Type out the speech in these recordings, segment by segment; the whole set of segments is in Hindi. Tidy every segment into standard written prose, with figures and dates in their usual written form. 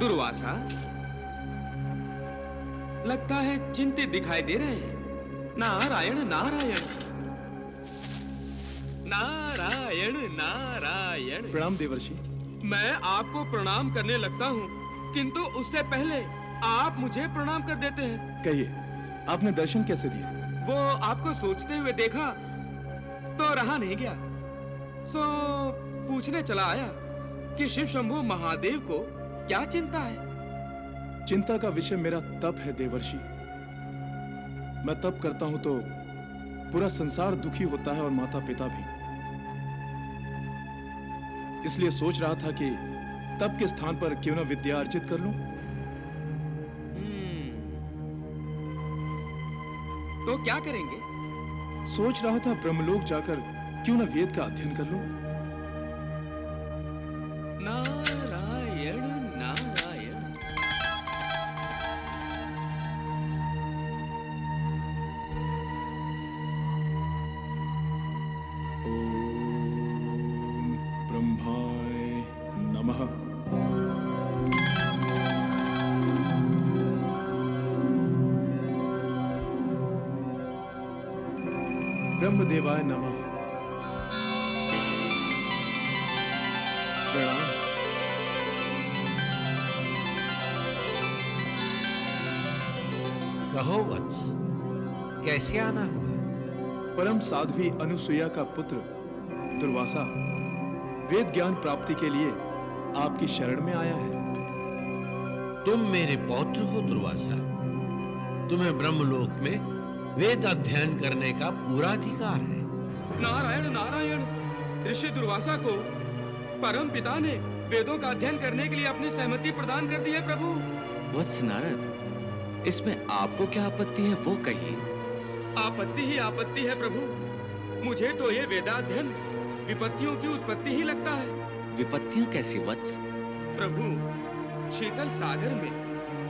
दुर्वासा, लगता है चिंतित दिखाई दे रहे हैं। नारायण नारायण नारायण नारायण। प्रणाम देवर्षि। मैं आपको प्रणाम करने लगता हूँ, किंतु उससे पहले आप मुझे प्रणाम कर देते हैं। कहिए, आपने दर्शन कैसे दिए? वो आपको सोचते हुए देखा तो रहा नहीं गया, सो पूछने चला आया कि शिव शंभु महादेव को क्या चिंता है। चिंता का विषय मेरा तप है देवर्षि। मैं तप करता हूं तो पूरा संसार दुखी होता है और माता पिता भी। इसलिए सोच रहा था कि तप के स्थान पर क्यों ना विद्या अर्जित कर लूं। तो क्या करेंगे? सोच रहा था ब्रह्मलोक जाकर क्यों ना वेद का अध्ययन कर लूं। नारायण नारायण। ओम ब्रह्माय नमः। ब्रह्मदेवाय नमः। प्रणाम। कहो वत्स, कैसे आना हुआ? परम साध्वी अनुसुईया का पुत्र दुर्वासा वेद ज्ञान प्राप्ति के लिए आपकी शरण में आया है। तुम मेरे पौत्र हो दुर्वासा। तुम्हें ब्रह्मलोक में वेद अध्ययन करने का पूरा अधिकार है। नारायण नारायण। ऋषि दुर्वासा को परम पिता ने वेदों का अध्ययन करने के लिए अपनी सहमति प्रदान कर दी है प्रभु। वत्स नारद, इसमें आपको क्या आपत्ति है वो कहिए। आपत्ति ही आपत्ति है प्रभु। मुझे तो ये वेदाध्ययन विपत्तियों की उत्पत्ति ही लगता है। विपत्तियां कैसी वत्स? प्रभु, शीतल सागर में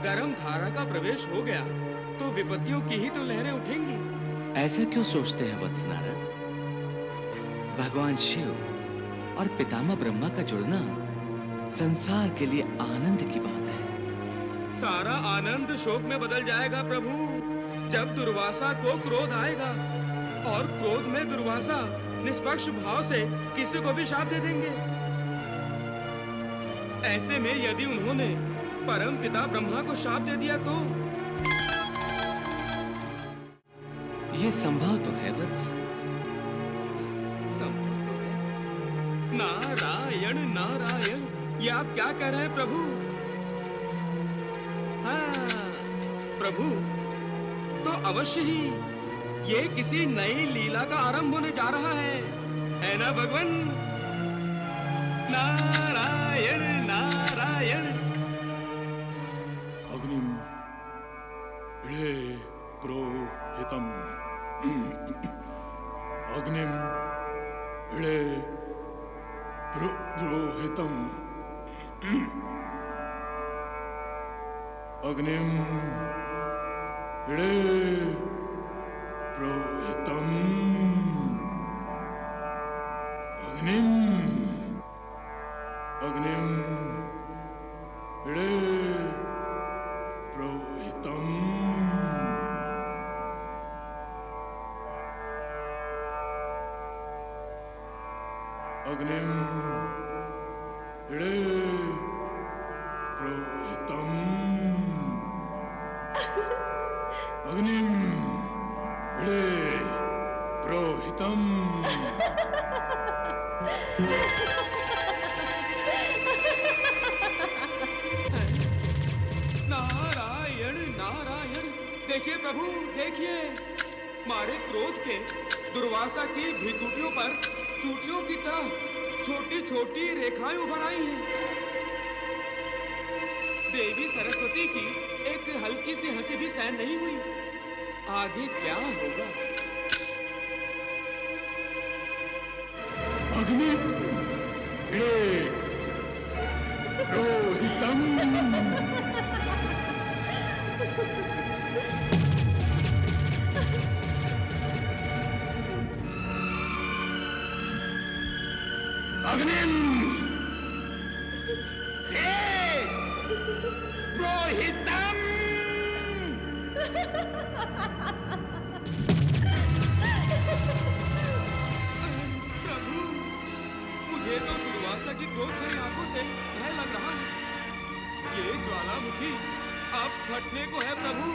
गर्म धारा का प्रवेश हो गया तो विपत्तियों की ही तो लहरें उठेंगी। ऐसा क्यों सोचते हैं वत्स नारद? भगवान शिव और पितामह ब्रह्मा का जुड़ना संसार के लिए आनंद की बात है। सारा आनंद शोक में बदल जाएगा प्रभु, जब दुर्वासा को क्रोध आएगा, और क्रोध में दुर्वासा निष्पक्ष भाव से किसी को भी शाप दे देंगे। ऐसे में यदि उन्होंने परम पिता ब्रह्मा को शाप दे दिया तो? ये संभव तो है वत्स। संभव तो है। नारायण नारायण। ये आप क्या कह रहे हैं प्रभु? हाँ प्रभु, तो अवश्य ही ये किसी नई लीला का आरंभ होने जा रहा है ना भगवान? नारायण नारायण। अग्निम इळे प्रोहितम। अग्निम इळे प्रोहितम। अग्निम इळे प्रोहितम। अग्निम अग्निम इळे प्रोहितम। अग्निम इळे प्रोहितम। अग्निम इळे प्रोहितम। नारायण नारायण। देखिए प्रभु, देखिए, मारे क्रोध के दुर्वासा की भृकुटियों पर चूटियों की तरह छोटी छोटी रेखाएं उभर आई हैं। देवी सरस्वती की एक हल्की सी हंसी भी सहन नहीं हुई। आगे क्या होगा? अग्नि इळे प्रोहितम। अग्निम प्रभु, मुझे तो दुर्वासा की क्रोध भरी आंखों से भय लग रहा है। ये ज्वालामुखी अब फटने को है प्रभु।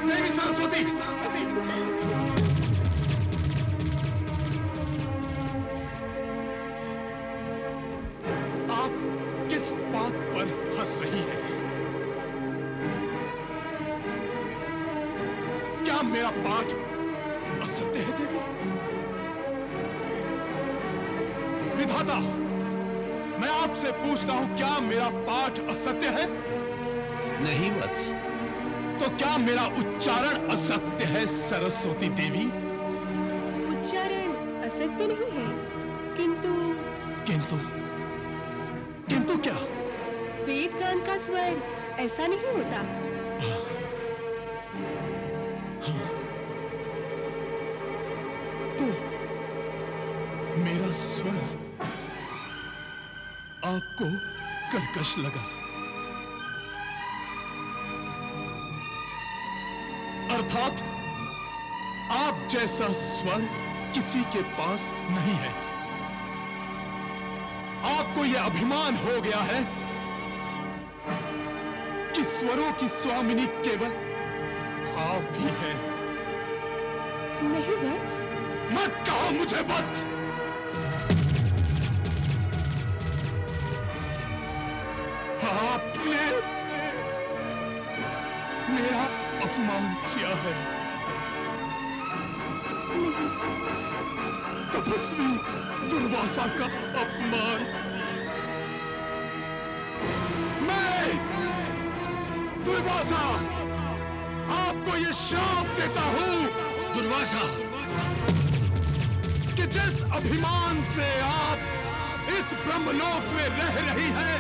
देवी सरस्वती, आप किस बात पर हंस रही हैं? क्या मेरा पाठ असत्य है देवी? विधाता, मैं आपसे पूछता हूं, क्या मेरा पाठ असत्य है? नहीं वत्स, तो क्या मेरा उच्चारण असत्य है सरस्वती देवी? उच्चारण असत्य नहीं है, किंतु किंतु किंतु क्या? वेद गान का स्वर ऐसा नहीं होता। तो मेरा स्वर आपको कर्कश लगा, अर्थात आप जैसा स्वर किसी के पास नहीं है। आपको यह अभिमान हो गया है कि स्वरों की स्वामिनी केवल आप ही हैं। नहीं वत्स, मत कहो मुझे वत्स। आपने मेरा अपमान किया है। तपस्वी दुर्वासा का अपमान। मैं दुर्वासा आपको ये श्राप देता हूं, दुर्वासा, कि जिस अभिमान से आप इस ब्रह्मलोक में रह रही है,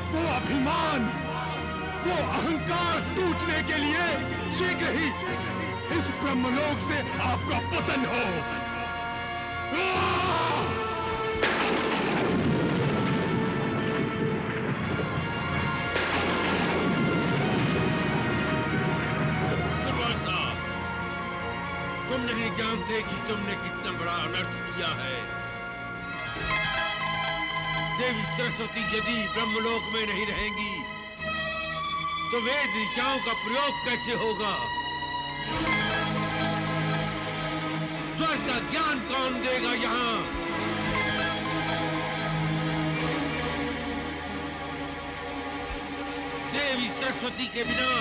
वो अभिमान, वो अहंकार टूटने के लिए शीघ्र ही इस ब्रह्मलोक से आपका पतन हो। दुर्वासा, तुम नहीं जानते कि तुमने कितना बड़ा अनर्थ किया है। देवी सरस्वती यदि ब्रह्मलोक में नहीं रहेंगी तो वेद ऋषियों का प्रयोग कैसे होगा? स्वर का ज्ञान कौन देगा यहाँ? देवी सरस्वती के बिना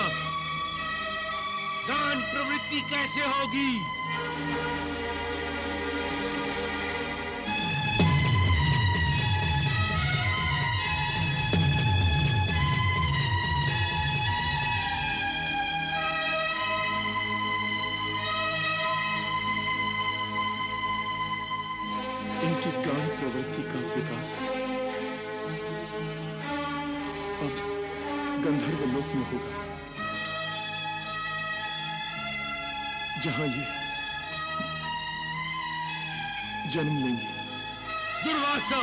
गान प्रवृत्ति कैसे होगी? इनकी गान प्रवृत्ति का विकास अब गंधर्व लोक में होगा, जहां ये जन्म लेंगे। दुर्वासा,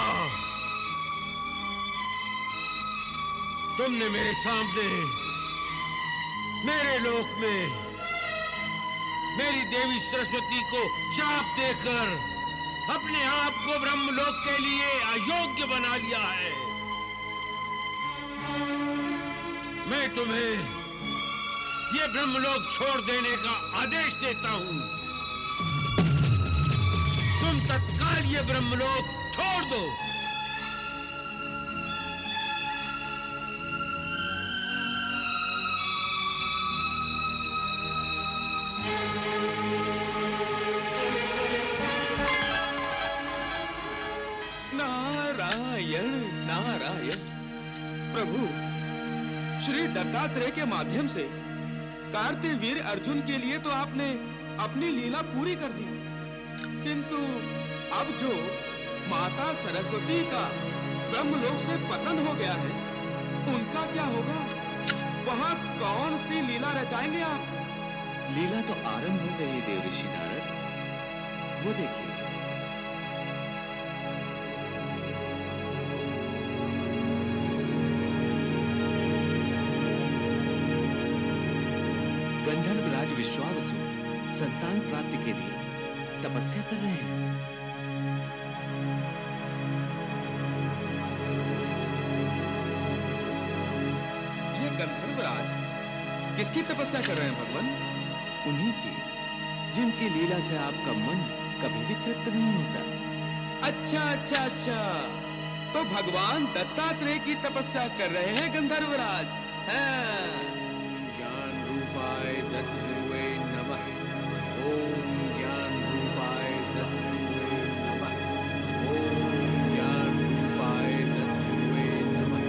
तुमने मेरे सामने, मेरे लोक में मेरी देवी सरस्वती को शाप देकर अपने आप को ब्रह्मलोक के लिए अयोग्य बना लिया है। मैं तुम्हें ये ब्रह्मलोक छोड़ देने का आदेश देता हूं। तुम तत्काल ये ब्रह्मलोक छोड़ दो। नारायण नारायण। प्रभु, श्री दत्तात्रेय के माध्यम से कार्तिवीर अर्जुन के लिए तो आपने अपनी लीला पूरी कर दी, किंतु अब जो माता सरस्वती का ब्रह्मलोक से पतन हो गया है, उनका क्या होगा? वहां कौन सी लीला लीला रचाएंगे आप? लीला तो आरंभ हो गई है देवऋषि नारद, वो देखिए। गंधर्वराज विश्वावसु संतान प्राप्ति के लिए तपस्या कर रहे हैं। ये गंधर्वराज किसकी तपस्या कर रहे हैं भगवान? उन्हीं की, जिनकी लीला से आपका मन कभी भी तृप्त नहीं होता। अच्छा अच्छा अच्छा, तो भगवान दत्तात्रेय की तपस्या कर रहे हैं गंधर्वराज। हाँ। ज्ञान रूपाय दत्तगुरुवे नमः। ओम ज्ञान रूपाय दत्तगुरुवे नमः। ओम ज्ञान रूपाय दत्तगुरुवे नमः।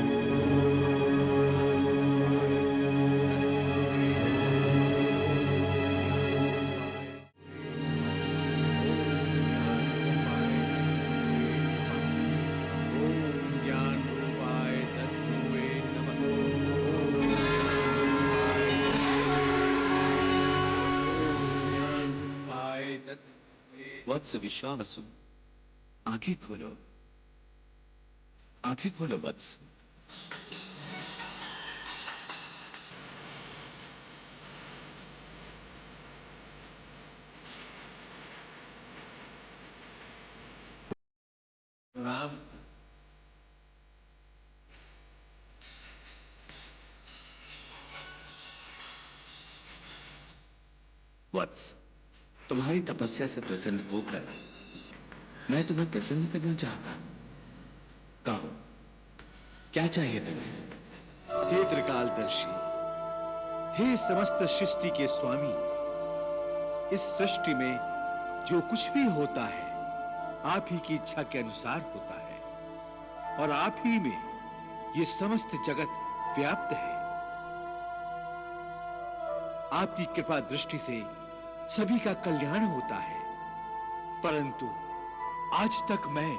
ओम ज्ञान रूपाय दत्तगुरुवे नमः। ओम ज्ञान रूपाय दत्तगुरुवे। वत्स विश्वावसु, आंखें खोलो, आंखें खोलो वत्स। राम। वत्स, तुम्हारी तपस्या से प्रसन्न होकर मैं तुम्हें प्रसन्न करना चाहता। कहो, क्या चाहिए तुम्हें? हे त्रिकालदर्शी, हे समस्त सृष्टि के स्वामी, इस सृष्टि में जो कुछ भी होता है आप ही की इच्छा के अनुसार होता है और आप ही में ये समस्त जगत व्याप्त है। आपकी कृपा दृष्टि से सभी का कल्याण होता है, परंतु आज तक मैं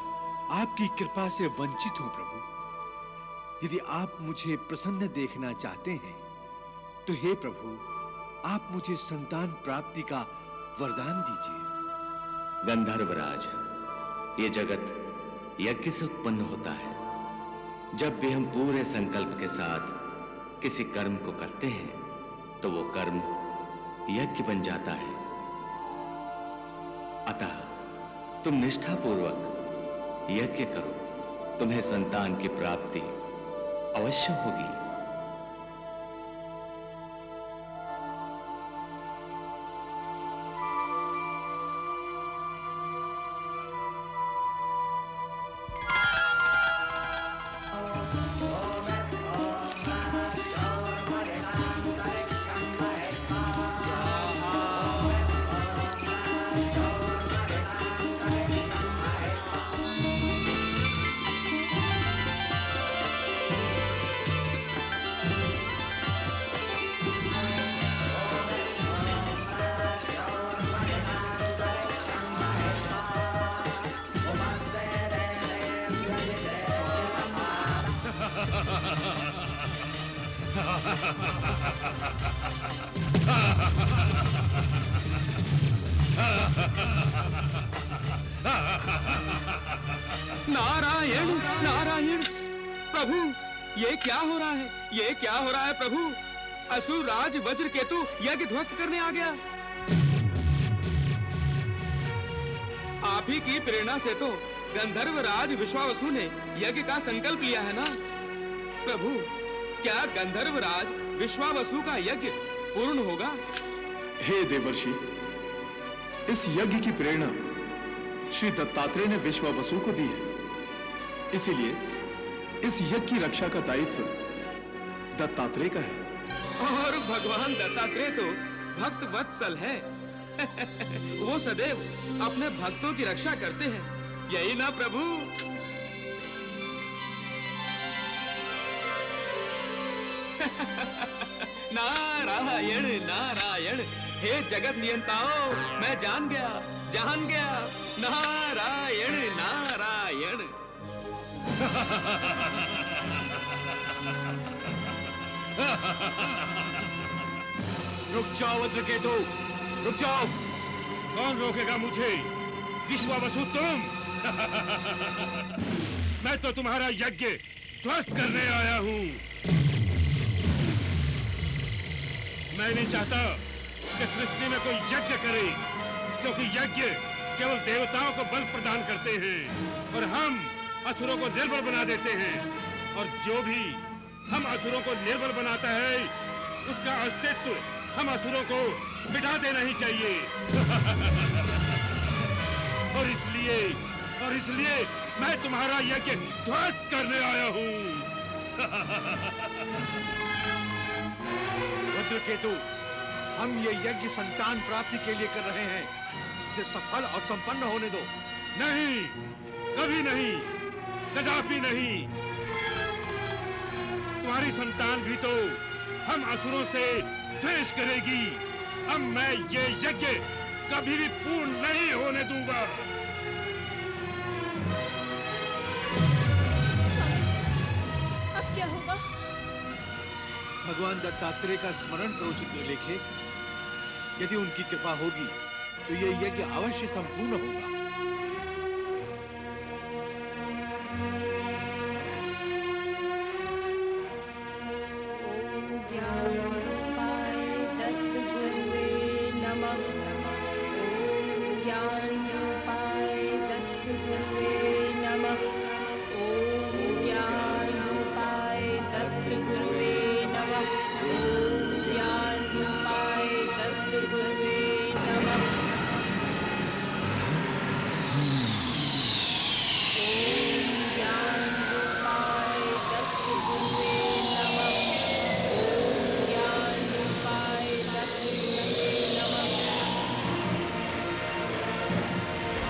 आपकी कृपा से वंचित हूं प्रभु। यदि आप मुझे प्रसन्न देखना चाहते हैं तो हे प्रभु, आप मुझे संतान प्राप्ति का वरदान दीजिए। गंधर्वराज, ये जगत यज्ञ से उत्पन्न होता है। जब भी हम पूरे संकल्प के साथ किसी कर्म को करते हैं तो वो कर्म यज्ञ बन जाता है। अतः तुम निष्ठापूर्वक यज्ञ करो, तुम्हें संतान की प्राप्ति अवश्य होगी। नारायण नारायण, प्रभु ये क्या हो रहा है? ये क्या हो रहा है प्रभु? असुरराज वज्रकेतु यज्ञ ध्वस्त करने आ गया। आप ही की प्रेरणा से तो गंधर्वराज विश्वावसु ने यज्ञ का संकल्प लिया है ना प्रभु? क्या गंधर्वराज विश्वावसु का यज्ञ पूर्ण होगा? हे देवर्षि, इस यज्ञ की प्रेरणा श्री दत्तात्रेय ने विश्वावसु को दी है, इसीलिए इस यज्ञ की रक्षा का दायित्व दत्तात्रेय का है। और भगवान दत्तात्रेय तो भक्त वत्सल है। वो सदैव अपने भक्तों की रक्षा करते हैं, यही ना प्रभु? नारायण नारायण, हे जगत नियंताओ, मैं जान गया जान गया। नारायण नारायण। रुक जाओ वज्रकेतु, रुक जाओ। कौन रोकेगा मुझे? विश्वावसु तुम? मैं तो तुम्हारा यज्ञ ध्वस्त करने आया हूं। मैं नहीं चाहता कि सृष्टि में कोई यज्ञ करे, क्योंकि यज्ञ केवल देवताओं को बल प्रदान करते हैं और हम असुरों को निर्बल बना देते हैं। और जो भी हम असुरों को निर्बल बनाता है, उसका अस्तित्व हम असुरों को मिटा देना ही चाहिए। और इसलिए मैं तुम्हारा यज्ञ ध्वस्त करने आया हूं। वज्रकेतु, हम ये यज्ञ संतान प्राप्ति के लिए कर रहे हैं। इसे सफल और संपन्न होने दो। नहीं, कभी नहीं, कदापि नहीं। तुम्हारी संतान भी तो हम असुरों से द्वेष करेगी। अब मैं ये यज्ञ कभी भी पूर्ण नहीं होने दूंगा। अब क्या होगा? भगवान दत्तात्रेय का स्मरण करो चित्रलेखे। यदि उनकी कृपा होगी तो ये यज्ञ अवश्य संपूर्ण होगा। ओम ज्ञान रूपाय दत्त गुरुवे नमः। ओम ज्ञान रूपाय दत्त गुरुवे नमः। ओम ज्ञान रूपाय दत्त गुरुवे नमः। ओम ज्ञान रूपाय दत्त गुरुवे नमः।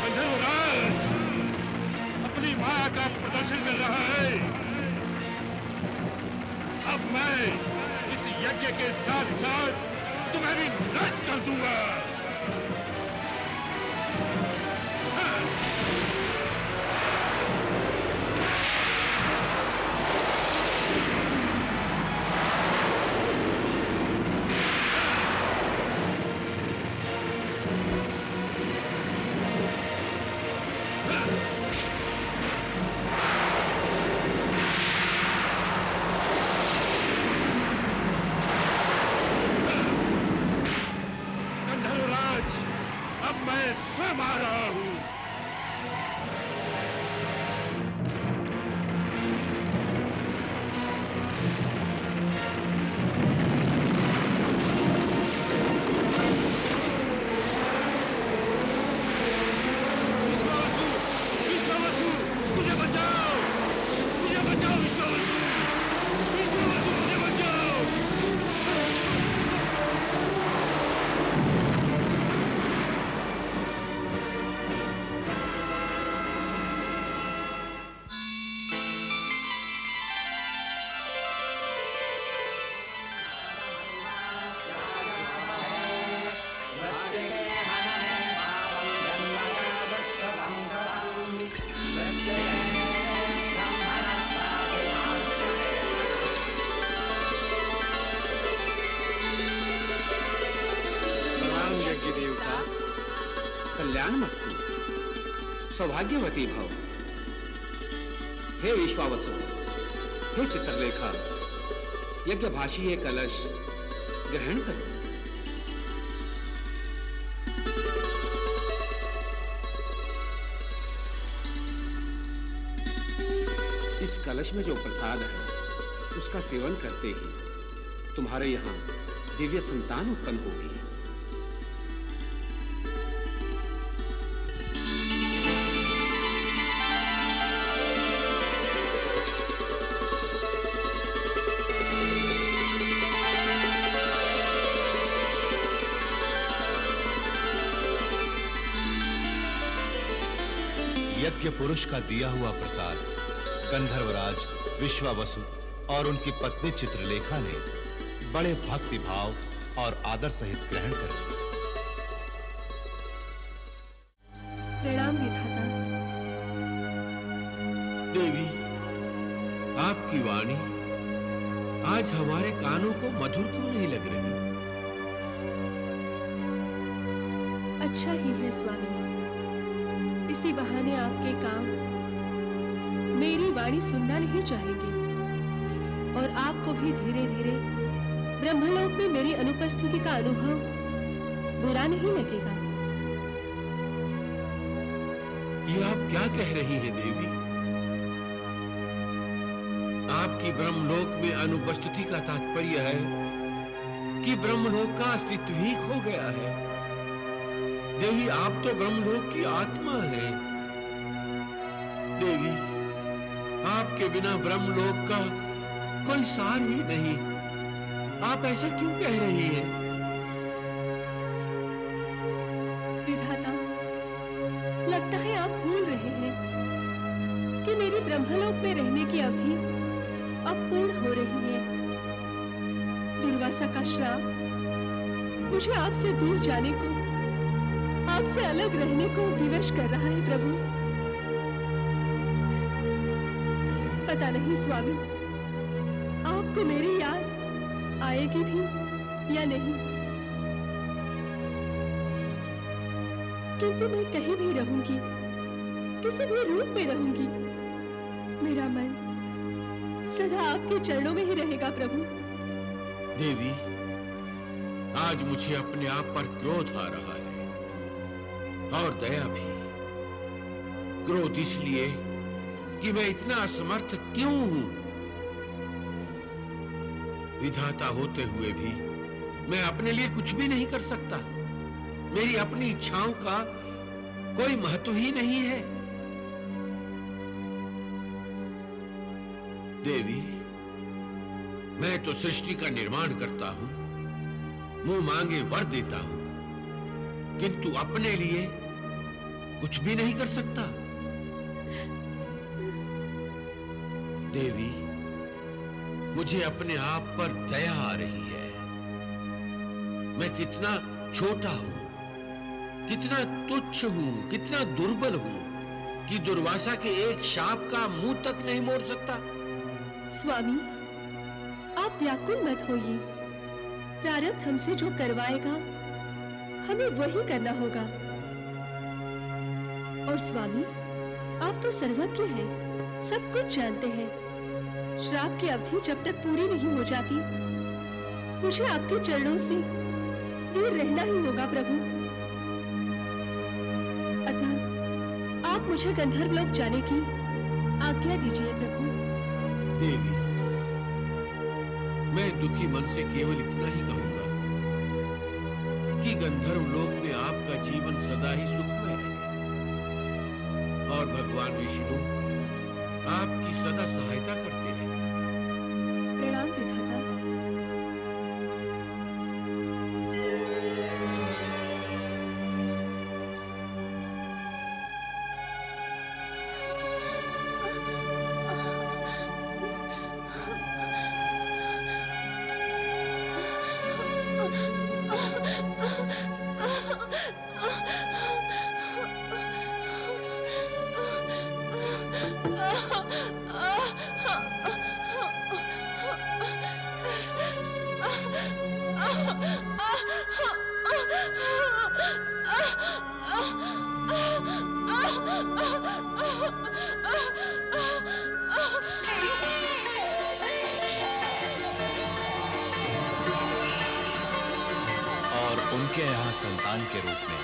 गंधर्वराज अपनी माया का प्रदर्शन कर रहा है। अब मैं इस यज्ञ के साथ साथ तुम्हें भी नष्ट कर दूंगा। गंधर्वराज, अब मैं स्वयं आ रहा हूं। विश्वावसु, विश्वावसु, मुझे बचाओ, मुझे बचाओ विश्वावसु, विश्वावसु मुझे बचाओ। प्रणाम यज्ञ देवता, कल्याणमस्तु, सौभाग्यवती भव। हे विश्वावसु, हे चित्रलेखा, यज्ञभाषी ये कलश ग्रहण करो। इस कलश में जो प्रसाद है, उसका सेवन करते ही तुम्हारे यहाँ दिव्य संतान उत्पन्न होगी। यज्ञ पुरुष का दिया हुआ प्रसाद गंधर्वराज विश्वावसु और उनकी पत्नी चित्रलेखा ने बड़े भक्ति भाव और आदर सहित ग्रहण कर लिया। प्रणाम विधाता। देवी, आपकी वाणी आज हमारे कानों को मधुर क्यों नहीं लग रही? अच्छा ही है स्वामी, इसी बहाने आपके काम मेरी वाणी सुनना नहीं चाहेंगे और आपको भी धीरे धीरे ब्रह्मलोक में मेरी अनुपस्थिति का अनुभव बुरा नहीं लगेगा। ये आप क्या कह रही हैं देवी? आपकी ब्रह्मलोक में अनुपस्थिति का तात्पर्य है कि ब्रह्मलोक का अस्तित्व ही खो गया है। देवी, आप तो ब्रह्मलोक की आत्मा है। देवी, आपके बिना ब्रह्मलोक का कोई सार ही नहीं। आप ऐसा क्यों कह रही हैं? विधाता, लगता है आप भूल रहे हैं कि मेरी ब्रह्मलोक में रहने की अवधि अब पूर्ण हो रही है। दुर्वासा का श्राप मुझे आपसे दूर जाने को, आपसे अलग रहने को विवश कर रहा है प्रभु। पता नहीं स्वामी, आपको मेरी याद आएगी भी या नहीं, किंतु मैं कहीं भी रहूंगी, किसी भी रूप में रहूंगी, मेरा मन सदा आपके चरणों में ही रहेगा प्रभु। देवी, आज मुझे अपने आप पर क्रोध आ रहा है और दया भी। क्रोध इसलिए कि मैं इतना असमर्थ क्यों हूं। विधाता होते हुए भी मैं अपने लिए कुछ भी नहीं कर सकता। मेरी अपनी इच्छाओं का कोई महत्व ही नहीं है। देवी, मैं तो सृष्टि का निर्माण करता हूं, मुंह मांगे वर देता हूं, किंतु अपने लिए कुछ भी नहीं कर सकता। देवी, मुझे अपने आप पर दया आ रही है। मैं कितना छोटा हूं, कितना तुच्छ हूं, कितना दुर्बल हूं कि दुर्वासा के एक शाप का मुंह तक नहीं मोड़ सकता। स्वामी, आप व्याकुल मत होइए। प्रारब्ध हमसे जो करवाएगा हमें वही करना होगा। और स्वामी, आप तो सर्वज्ञ हैं, सब कुछ जानते हैं। श्राप की अवधि जब तक पूरी नहीं हो जाती, मुझे आपके चरणों से दूर रहना ही होगा प्रभु। अतः आप मुझे गंधर्वलोक जाने की आज्ञा दीजिए प्रभु। देवी, मैं दुखी मन से केवल इतना ही कहूंगा कि गंधर्वलोक में आपका जीवन सदा ही सुखमय रहे और भगवान विष्णु आपकी सदा सहायता करते रहे। प्रणाम विधाता। उनके यहाँ संतान के रूप में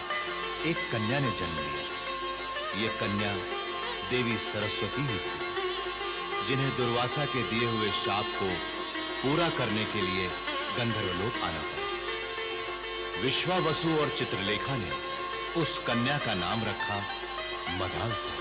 एक कन्या ने जन्म लिया। ये कन्या देवी सरस्वती ही थी, जिन्हें दुर्वासा के दिए हुए शाप को पूरा करने के लिए गंधर्वलोक आना पड़ा। विश्वावसु और चित्रलेखा ने उस कन्या का नाम रखा मदालसा।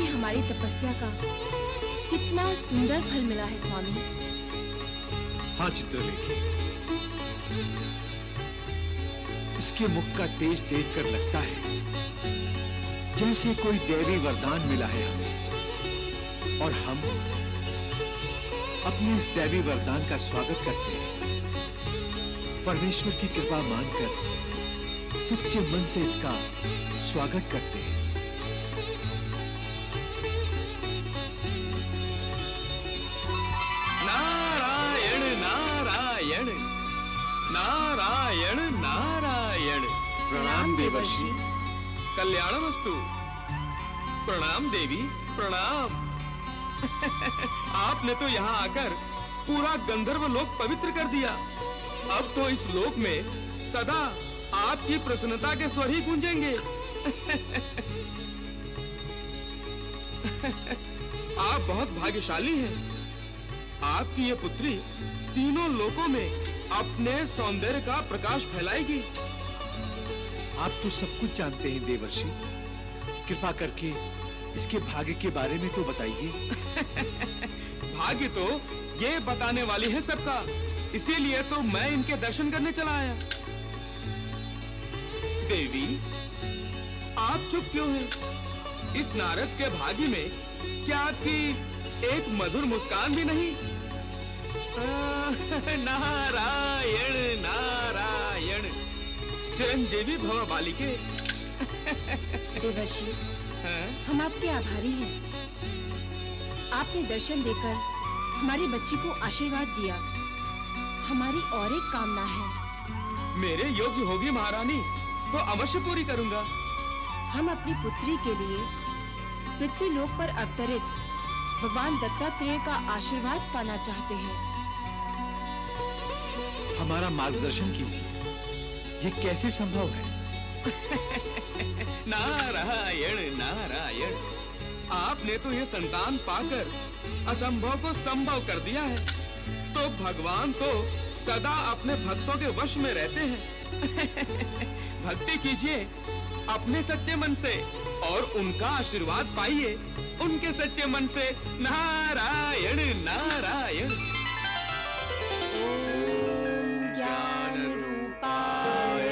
हमारी तपस्या का कितना सुंदर फल मिला है स्वामी। हाँ चित्रलेखी, इसके मुख का तेज देखकर लगता है जैसे कोई दैवी वरदान मिला है हमें, और हम अपने इस दैवी वरदान का स्वागत करते हैं। परमेश्वर की कृपा मानकर सच्चे मन से इसका स्वागत करते हैं। नारायण नारायण नारायण नारायण। प्रणाम देवर्षि। कल्याणमस्तु। प्रणाम देवी, प्रणाम। आपने तो यहाँ आकर पूरा गंधर्व लोक पवित्र कर दिया। अब तो इस लोक में सदा आपकी प्रसन्नता के स्वर ही गूंजेंगे। आप बहुत भाग्यशाली हैं। आपकी ये पुत्री तीनों लोकों में अपने सौंदर्य का प्रकाश फैलाएगी। आप तो सब कुछ जानते हैं देवर्षि, कृपा करके इसके भाग्य के बारे में तो बताइए। भाग्य तो ये बताने वाली है सबका, इसीलिए तो मैं इनके दर्शन करने चला आया। देवी, आप चुप क्यों हैं? इस नारद के भाग्य में क्या आपकी एक मधुर मुस्कान भी नहीं? नारायण नारायण। चिरंजीवी भव बालिके। देवर्षि, हम आपके आभारी हैं। आपने दर्शन देकर हमारी बच्ची को आशीर्वाद दिया। हमारी और एक कामना है। मेरे योग्य होगी महारानी तो अवश्य पूरी करूंगा। हम अपनी पुत्री के लिए पृथ्वी लोक पर अवतरित भगवान दत्तात्रेय का आशीर्वाद पाना चाहते हैं। हमारा मार्गदर्शन कीजिए, ये कैसे संभव है? नारायण नारायण। आपने तो ये संतान पाकर असंभव को संभव कर दिया है। तो भगवान तो सदा अपने भक्तों के वश में रहते हैं। भक्ति कीजिए अपने सच्चे मन से और उनका आशीर्वाद पाइए उनके सच्चे मन से। नारायण नारायण। ज्ञान रूपाय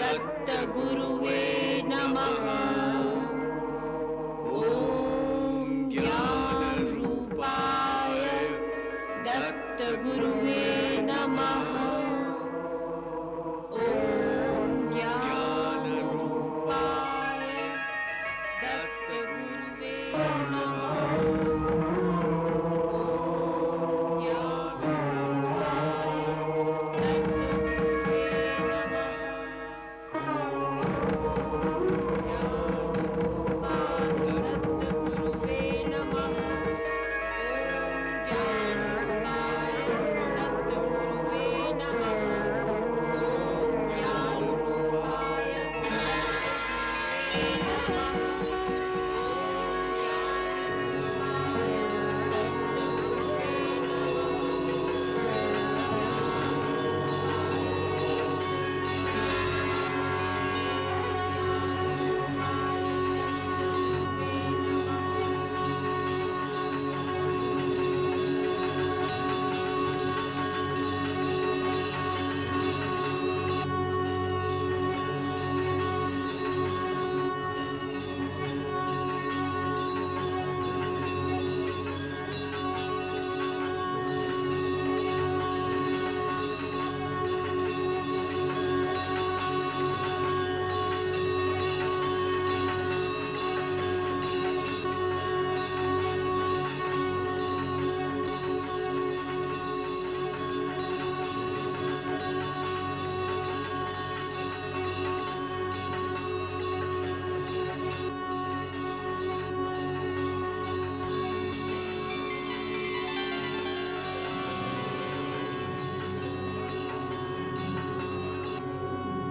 दत्त गुरुवे नमः। ओम ज्ञान रूपाय दत्त गुरुवे नमः। ओम ज्ञान रूपाय दत्त गुरुवे नमः। ओम ज्ञान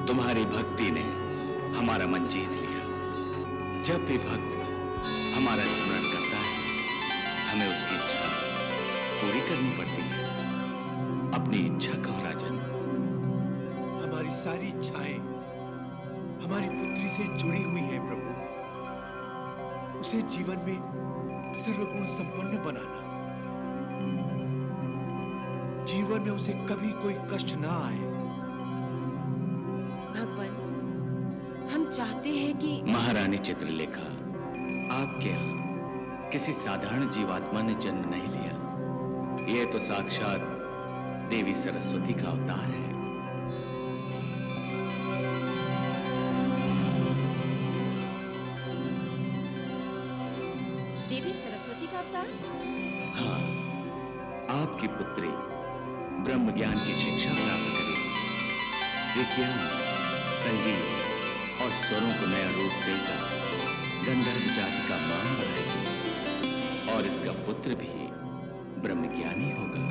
तुम्हारी भक्ति ने हमारा मन जीत लिया। जब भी भक्त हमारा स्मरण करता है, हमें उसकी इच्छा पूरी करनी पड़ती है। अपनी इच्छा कहो राजन। हमारी सारी इच्छाएं हमारी पुत्री से जुड़ी हुई हैं प्रभु। उसे जीवन में सर्वगुण संपन्न बनाना, जीवन में उसे कभी कोई कष्ट ना आए, चाहते हैं कि महारानी चित्रलेखा, आपके यहाँ किसी साधारण जीवात्मा ने जन्म नहीं लिया। ये तो साक्षात देवी सरस्वती का अवतार है। देवी सरस्वती का अवतार? हाँ, आपकी पुत्री ब्रह्म ज्ञान की शिक्षा प्राप्त करेगी, विज्ञान, संगीत और स्वरों को नया रूप देकर गंधर्व जाति का मान बढ़ाएगी और इसका पुत्र भी ब्रह्मज्ञानी होगा।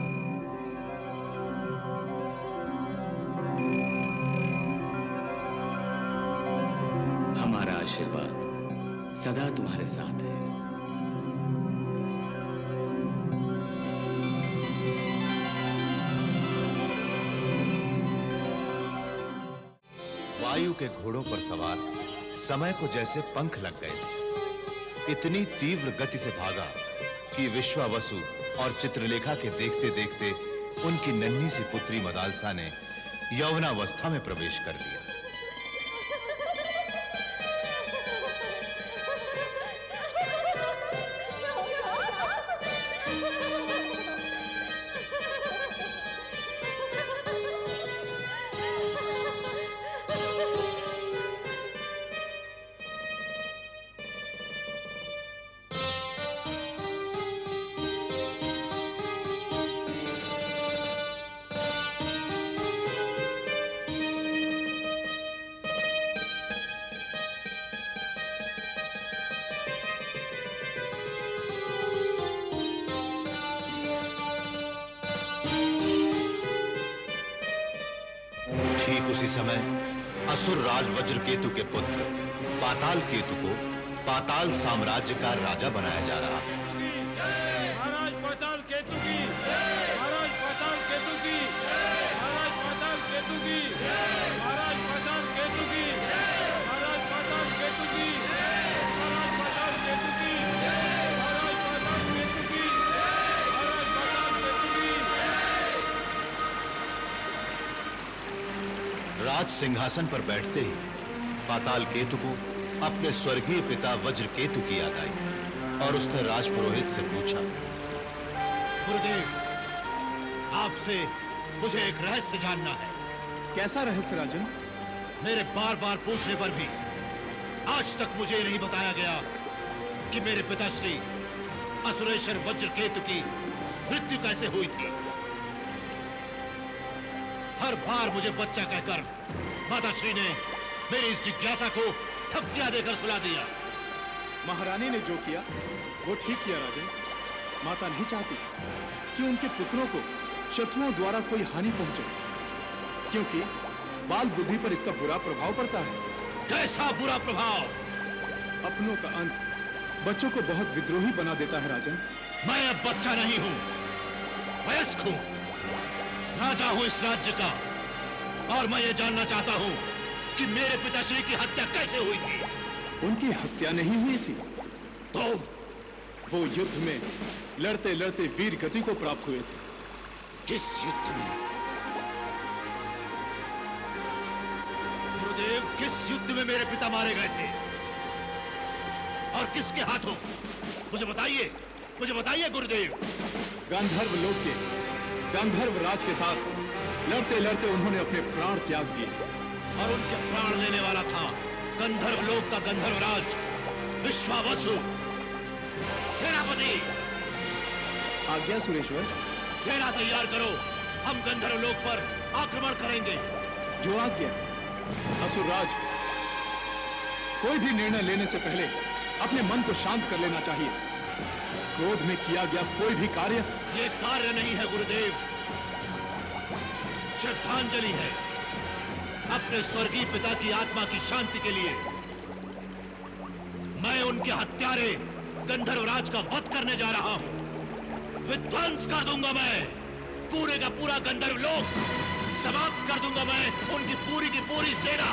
हमारा आशीर्वाद सदा तुम्हारे साथ है। वायु के घोड़ों पर सवार समय को जैसे पंख लग गए। इतनी तीव्र गति से भागा कि विश्वावसु और चित्रलेखा के देखते देखते उनकी नन्ही सी पुत्री मदालसा ने यौवनावस्था में प्रवेश कर लिया। ठीक उसी समय असुर राज वज्रकेतु के पुत्र पाताल केतु को पाताल साम्राज्य का राजा बनाया जा रहा था। महाराज पाताल केतु की, महाराज पाताल केतु की, महाराज पाताल केतु की, महाराज पाताल केतु की, महाराज पाताल केतु की, महाराज पाताल केतु की, महाराज पाताल केतु की, महाराज पाताल केतु की। राज सिंहासन पर बैठते ही पाताल केतु को अपने स्वर्गीय पिता वज्र केतु की याद आई और उसने राजपुरोहित से पूछा, गुरुदेव, आपसे मुझे एक रहस्य जानना है। कैसा रहस्य राजन? मेरे बार बार पूछने पर भी आज तक मुझे नहीं बताया गया कि मेरे पिताश्री असुरेश्वर वज्र केतु की मृत्यु कैसे हुई थी। हर बार मुझे बच्चा कहकर माताश्री ने मेरी इस जिज्ञासा को थपकियां देकर सुला दिया। महारानी ने जो किया वो ठीक किया राजन। माता नहीं चाहती कि उनके पुत्रों को शत्रुओं द्वारा कोई हानि पहुंचे, क्योंकि बाल बुद्धि पर इसका बुरा प्रभाव पड़ता है। कैसा बुरा प्रभाव? अपनों का अंत बच्चों को बहुत विद्रोही बना देता है राजन। मैं अब बच्चा नहीं हूं, वयस्क हूं, राजा हूं इस राज्य का, और मैं ये जानना चाहता हूं कि मेरे पिताश्री की हत्या कैसे हुई थी। उनकी हत्या नहीं हुई थी तो वो युद्ध में लड़ते लड़ते वीर गति को प्राप्त हुए थे। किस युद्ध में? गुरुदेव, किस युद्ध में मेरे पिता मारे गए थे और किसके हाथों? मुझे बताइए गुरुदेव। गांधर्व लोक के गांधर्व राज के साथ लड़ते लड़ते उन्होंने अपने प्राण त्याग दिए और उनके प्राण लेने वाला था गंधर्व लोक का गंधर्वराज विश्वावसु। सेनापति, आज्ञा सुरेश्वर। सेना तैयार करो, हम गंधर्व लोक पर आक्रमण करेंगे। जो आज्ञा। असुरराज, कोई भी निर्णय लेने से पहले अपने मन को शांत कर लेना चाहिए। क्रोध में किया गया कोई भी कार्य ये कार्य नहीं है गुरुदेव, श्रद्धांजलि है अपने स्वर्गीय पिता की आत्मा की शांति के लिए। मैं उनके हत्यारे गंधर्वराज का वध करने जा रहा हूं। विध्वंस कर दूंगा मैं पूरे का पूरा गंधर्व लोक, समाप्त कर दूंगा मैं उनकी पूरी की पूरी सेना।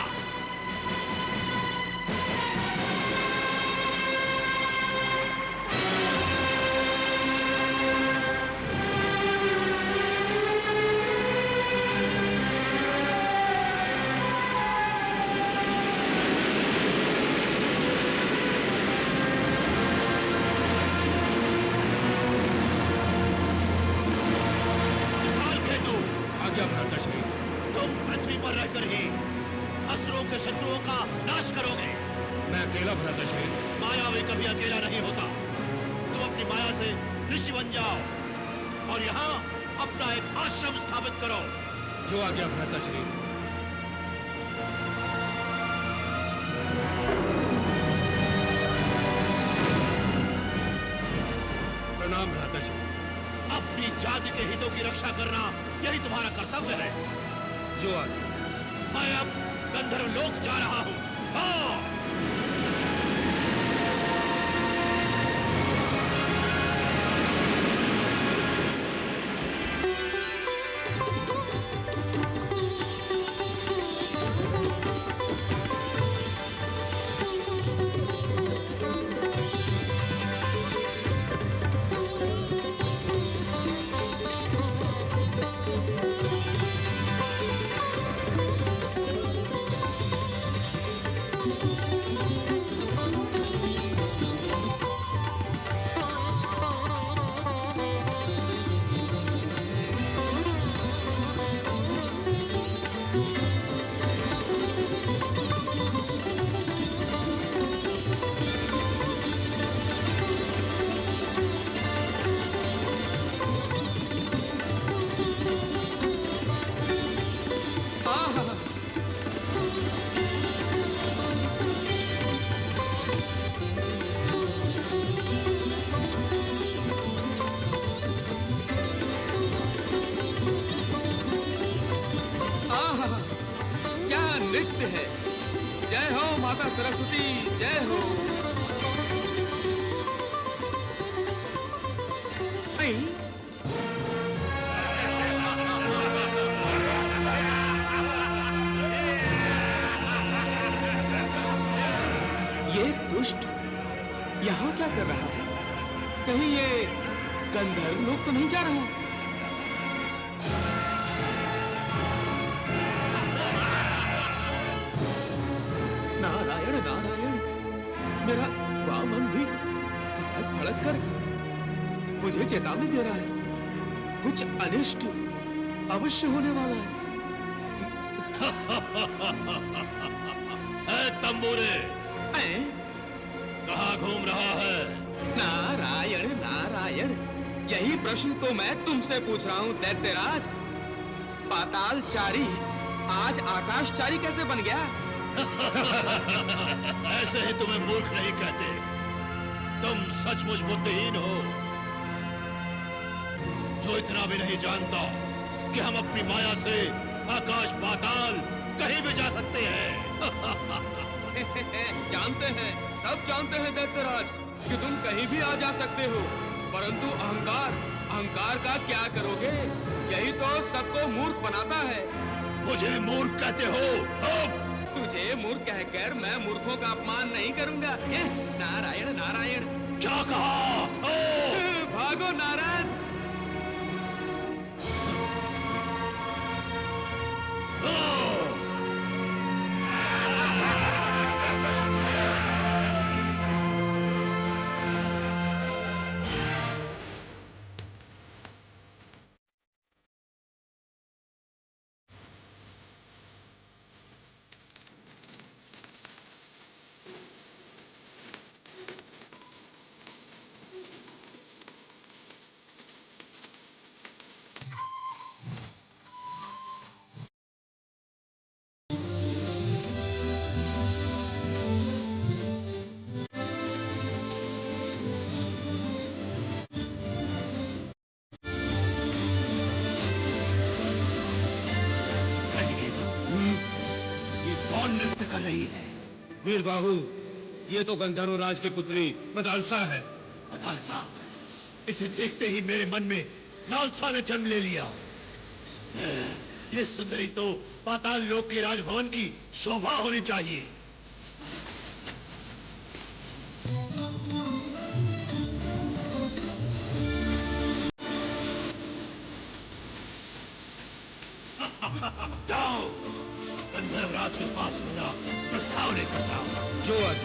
ही असुरों के शत्रुओं का नाश करोगे। मैं अकेला भ्राताश्री। माया में कभी अकेला नहीं होता। तुम अपनी माया से ऋषि बन जाओ और यहाँ अपना एक आश्रम स्थापित करो। जो आ गया भ्राताश्री। प्रणाम भ्राताश्री। अपनी जाति के हितों की रक्षा करना यही तुम्हारा कर्तव्य है। जो आ गया। मैं अब गंधर्व लोक जा रहा हूँ। हाँ। नृत्य है। जय हो माता सरस्वती, जय हो। ये दुष्ट यहाँ क्या कर रहा है? कहीं ये गंधर्व लोग तो नहीं जा रहा? नारायण नारायण, मेरा वामन भी भड़क भड़क कर मुझे चेतावनी दे रहा है। कुछ अनिष्ट अवश्य होने वाला है। तंबूरे, कहाँ घूम रहा है? नारायण नारायण, यही प्रश्न तो मैं तुमसे पूछ रहा हूँ दैत्यराज। पातालचारी आज आकाशचारी कैसे बन गया? ऐसे ही तुम्हें मूर्ख नहीं कहते। तुम सचमुच बुद्धिहीन हो, जो इतना भी नहीं जानता कि हम अपनी माया से आकाश पाताल कहीं भी जा सकते हैं। जानते हैं, सब जानते हैं दैत्यराज कि तुम कहीं भी आ जा सकते हो, परंतु अहंकार का क्या करोगे? यही तो सबको मूर्ख बनाता है। मुझे मूर्ख कहते हो? तुझे मूर्ख कहकर मैं मूर्खों का अपमान नहीं करूंगा। नारायण नारायण। क्या कहा? भागो नारद। वीर बाहु, ये तो गंधर्व राज की पुत्री मदालसा है। मदालसा? इसे देखते ही मेरे मन में लालसा ने जन्म ले लिया। ये सुंदरी तो पाताल लोक के राजभवन की शोभा होनी चाहिए। जाओ, गंधर्व राज के पास मेरा प्रस्ताव लेकर जाओ। जो आज